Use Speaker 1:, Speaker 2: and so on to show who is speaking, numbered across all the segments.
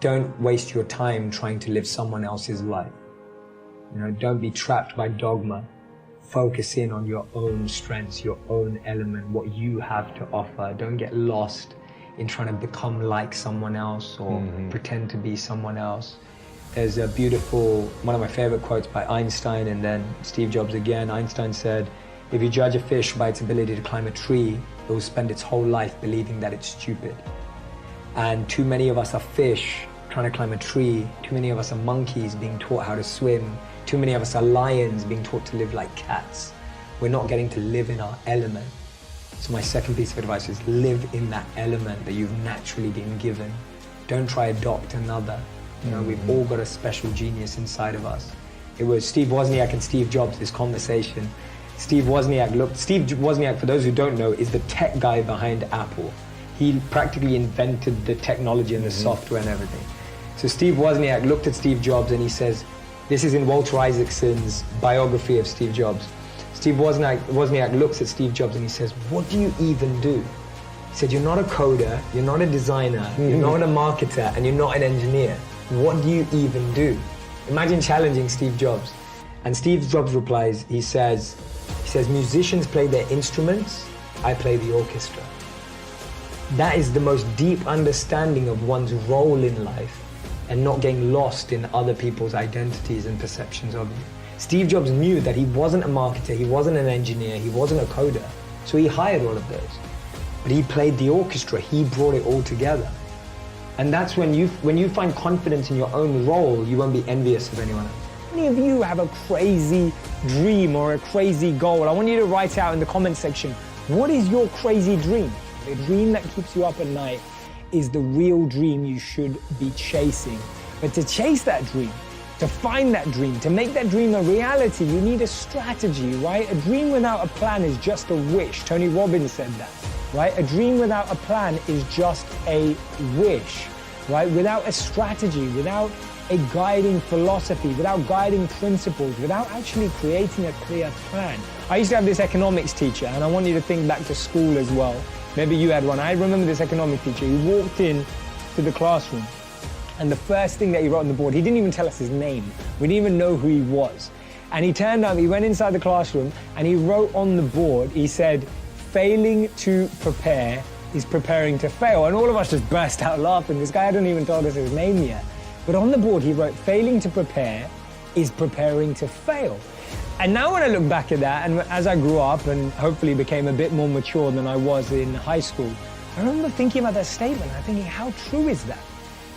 Speaker 1: don't waste your time trying to live someone else's life. You know, don't be trapped by dogma. Focus in on your own strengths, your own element, what you have to offer. Don't get lost in trying to become like someone else or pretend to be someone else. There's a beautiful, one of my favorite quotes by Einstein and then Steve Jobs again. Einstein said, if you judge a fish by its ability to climb a tree, it will spend its whole life believing that it's stupid. And too many of us are fish trying to climb a tree. Too many of us are monkeys being taught how to swim. Too many of us are lions being taught to live like cats. We're not getting to live in our element. So my second piece of advice is live in that element that you've naturally been given. Don't try to adopt another. You know, we've all got a special genius inside of us. It was Steve Wozniak and Steve Jobs, this conversation. Steve Wozniak, for those who don't know, is the tech guy behind Apple. He practically invented the technology and the software and everything. So Steve Wozniak looked at Steve Jobs and he says, this is in Walter Isaacson's biography of Steve Jobs. Steve Wozniak looks at Steve Jobs and he says, what do you even do? He said, you're not a coder, you're not a designer, you're not a marketer, and you're not an engineer. What do you even do? Imagine challenging Steve Jobs. And Steve Jobs replies, he says, musicians play their instruments, I play the orchestra. That is the most deep understanding of one's role in life and not getting lost in other people's identities and perceptions of you. Steve Jobs knew that he wasn't a marketer, he wasn't an engineer, he wasn't a coder, so he hired all of those. But he played the orchestra, he brought it all together. And that's when you find confidence in your own role, you won't be envious of anyone else.
Speaker 2: Many of you have a crazy dream or a crazy goal. I want you to write out in the comment section, what is your crazy dream? The dream that keeps you up at night is the real dream you should be chasing. But to chase that dream, to find that dream, to make that dream a reality, you need a strategy, right? A dream without a plan is just a wish. Tony Robbins said that, right? A dream without a plan is just a wish, right? Without a strategy, without a guiding philosophy, without guiding principles, without actually creating a clear plan. I used to have this economics teacher, and I want you to think back to school as well. Maybe you had one. I remember this economics teacher. He walked in to the classroom, and the first thing that he wrote on the board, he didn't even tell us his name. We didn't even know who he was. And he turned up, he went inside the classroom, and he wrote on the board, he said, failing to prepare is preparing to fail. And all of us just burst out laughing. This guy hadn't even told us his name yet. But on the board, he wrote, failing to prepare is preparing to fail. And now when I look back at that, and as I grew up and hopefully became a bit more mature than I was in high school, I remember thinking about that statement, and thinking, how true is that?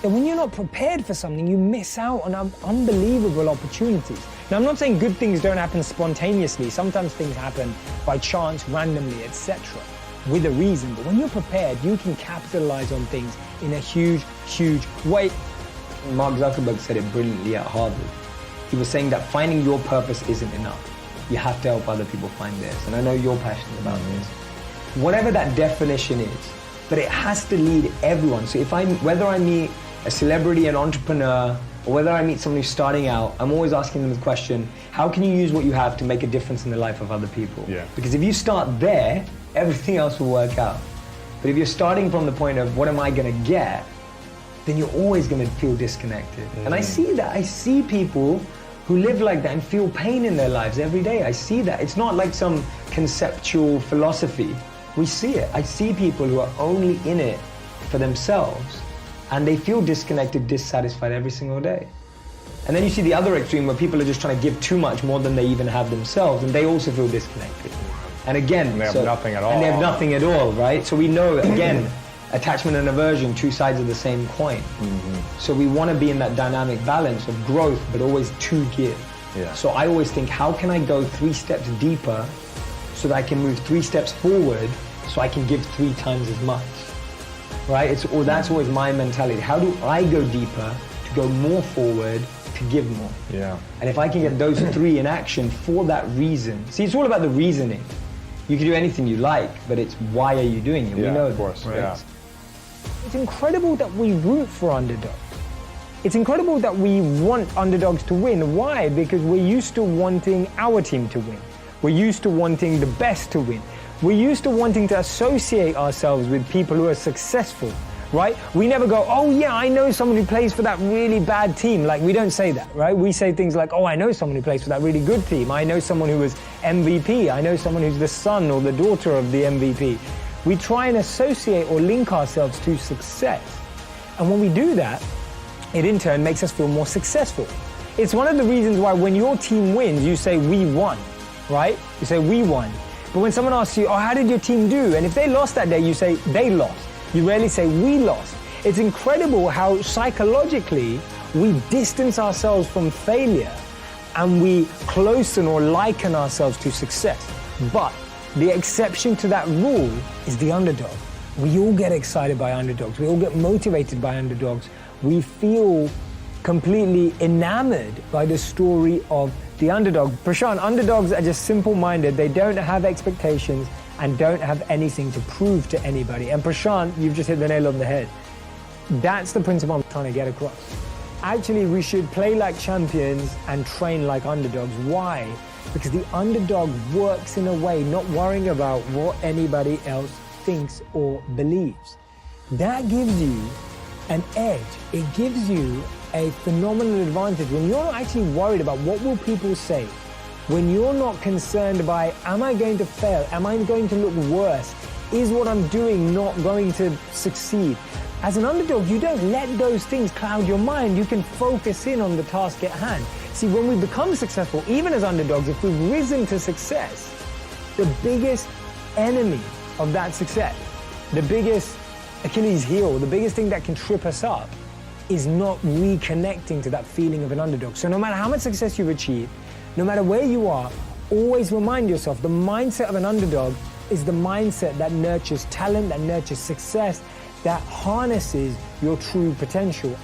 Speaker 2: That when you're not prepared for something, you miss out on unbelievable opportunities. Now, I'm not saying good things don't happen spontaneously. Sometimes things happen by chance, randomly, etc., with a reason. But when you're prepared, you can capitalize on things in a huge, huge way.
Speaker 1: Mark Zuckerberg said it brilliantly at Harvard. He was saying that finding your purpose isn't enough. You have to help other people find theirs. And I know you're passionate about this. Whatever that definition is, but it has to lead everyone. So whether I meet a celebrity, an entrepreneur, or whether I meet someone who's starting out, I'm always asking them the question, how can you use what you have to make a difference in the life of other people?
Speaker 3: Yeah.
Speaker 1: Because if you start there, everything else will work out. But if you're starting from the point of what am I gonna get, then you're always gonna feel disconnected. And I see that. I see people who live like that and feel pain in their lives every day. I see that. It's not like some conceptual philosophy. We see it. I see people who are only in it for themselves and they feel disconnected, dissatisfied every single day. And then you see the other extreme where people are just trying to give too much, more than they even have themselves, and they also feel disconnected. And again,
Speaker 3: and they have nothing at all.
Speaker 1: And they have nothing at all, right? So we know, again, attachment and aversion, two sides of the same coin. So we want to be in that dynamic balance of growth, but always to give.
Speaker 3: Yeah.
Speaker 1: So I always think, how can I go 3 steps deeper so that I can move 3 steps forward so I can give 3 times as much, right? That's always my mentality. How do I go deeper to go more forward to give more?
Speaker 3: Yeah.
Speaker 1: And if I can get those 3 in action for that reason. See, it's all about the reasoning. You can do anything you like, but it's why are you doing it?
Speaker 3: Yeah,
Speaker 1: we know
Speaker 3: of course,
Speaker 1: that, right?
Speaker 3: yeah.
Speaker 2: It's incredible that we root for underdogs. It's incredible that we want underdogs to win. Why? Because we're used to wanting our team to win. We're used to wanting the best to win. We're used to wanting to associate ourselves with people who are successful, right? We never go, oh yeah, I know someone who plays for that really bad team. Like, we don't say that, right? We say things like, oh, I know someone who plays for that really good team. I know someone who was MVP. I know someone who's the son or the daughter of the MVP. We try and associate or link ourselves to success. And when we do that, it in turn makes us feel more successful. It's one of the reasons why when your team wins, you say, we won, right? You say, we won. But when someone asks you, oh, how did your team do? And if they lost that day, you say, they lost. You rarely say, we lost. It's incredible how psychologically we distance ourselves from failure and we closen or liken ourselves to success. But the exception to that rule is the underdog. We all get excited by underdogs. We all get motivated by underdogs. We feel completely enamored by the story of the underdog. Prashant, underdogs are just simple-minded. They don't have expectations and don't have anything to prove to anybody. And Prashant, you've just hit the nail on the head. That's the principle I'm trying to get across. Actually, we should play like champions and train like underdogs. Why? Because the underdog works in a way not worrying about what anybody else thinks or believes. That gives you an edge. It gives you a phenomenal advantage when you're not actually worried about what will people say, when you're not concerned by, am I going to fail? Am I going to look worse? Is what I'm doing not going to succeed? As an underdog, you don't let those things cloud your mind. You can focus in on the task at hand. See, when we become successful, even as underdogs, if we've risen to success, the biggest enemy of that success, the biggest Achilles heel, the biggest thing that can trip us up is not reconnecting to that feeling of an underdog. So no matter how much success you've achieved, no matter where you are, always remind yourself the mindset of an underdog is the mindset that nurtures talent, that nurtures success, that harnesses your true potential.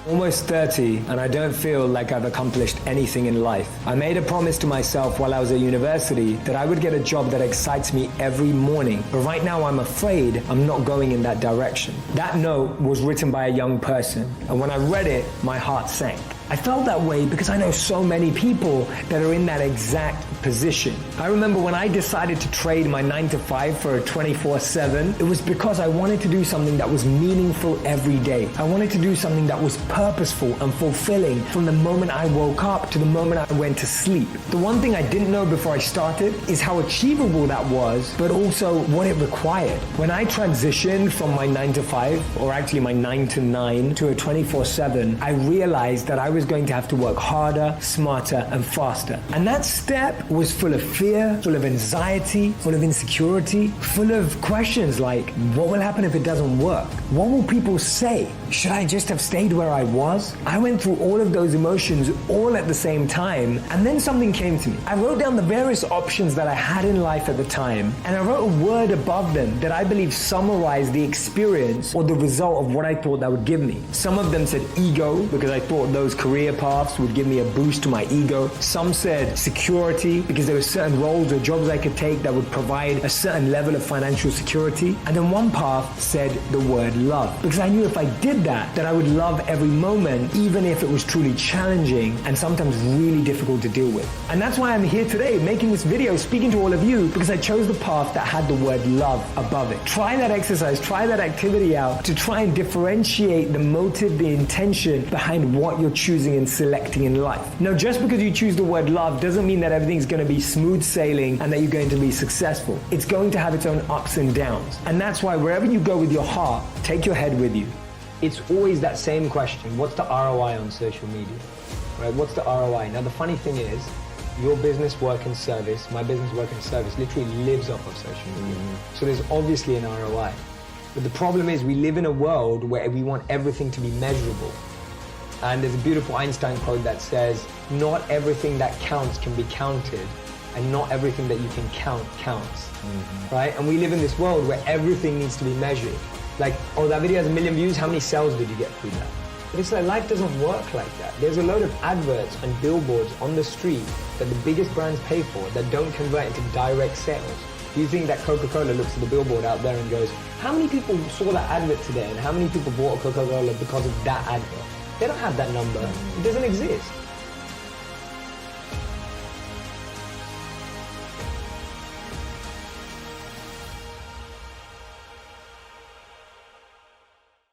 Speaker 2: Almost 30, and I don't feel like I've accomplished anything in life. I made a promise to myself while I was at university that I would get a job that excites me every morning. But right now I'm afraid I'm not going in that direction. That note was written by a young person, and when I read it, my heart sank. I felt that way because I know so many people that are in that exact position. I remember when I decided to trade my 9-to-5 for a 24/7, it was because I wanted to do something that was meaningful every day. I wanted to do something that was purposeful and fulfilling from the moment I woke up to the moment I went to sleep. The one thing I didn't know before I started is how achievable that was, but also what it required. When I transitioned from my 9-to-5, or actually my 9-to-9, to a 24/7, I realized that I was going to have to work harder, smarter, and faster. And that step was full of fear, full of anxiety, full of insecurity, full of questions like, what will happen if it doesn't work? What will people say? Should I just have stayed where I was? I went through all of those emotions all at the same time, and then something came to me. I wrote down the various options that I had in life at the time, and I wrote a word above them that I believe summarized the experience or the result of what I thought that would give me. Some of them said ego, because I thought those career paths would give me a boost to my ego. Some said security, because there were certain roles or jobs I could take that would provide a certain level of financial security. And then one path said the word love, because I knew if I did that I would love every moment, even if it was truly challenging and sometimes really difficult to deal with. And that's why I'm here today making this video, speaking to all of you, because I chose the path that had the word love above it. Try that exercise, try that activity out to try and differentiate the motive, the intention behind what you're choosing and selecting in life. Now, just because you choose the word love doesn't mean that everything's going to be smooth sailing and that you're going to be successful. It's going to have its own ups and downs. And that's why wherever you go with your heart, take your head with you. It's always that same question. What's the ROI on social media? Right? What's the ROI? Now, the funny thing is, your business, work and service, my business, work and service literally lives off of social media. So there's obviously an ROI. But the problem is we live in a world where we want everything to be measurable. And there's a beautiful Einstein quote that says, not everything that counts can be counted, and not everything that you can count counts. Right? And we live in this world where everything needs to be measured. Like, oh, that video has 1 million views, how many sales did you get through that? But it's like, life doesn't work like that. There's a load of adverts and billboards on the street that the biggest brands pay for that don't convert into direct sales. Do you think that Coca-Cola looks at the billboard out there and goes, how many people saw that advert today and how many people bought a Coca-Cola because of that advert? They don't have that number. It doesn't exist.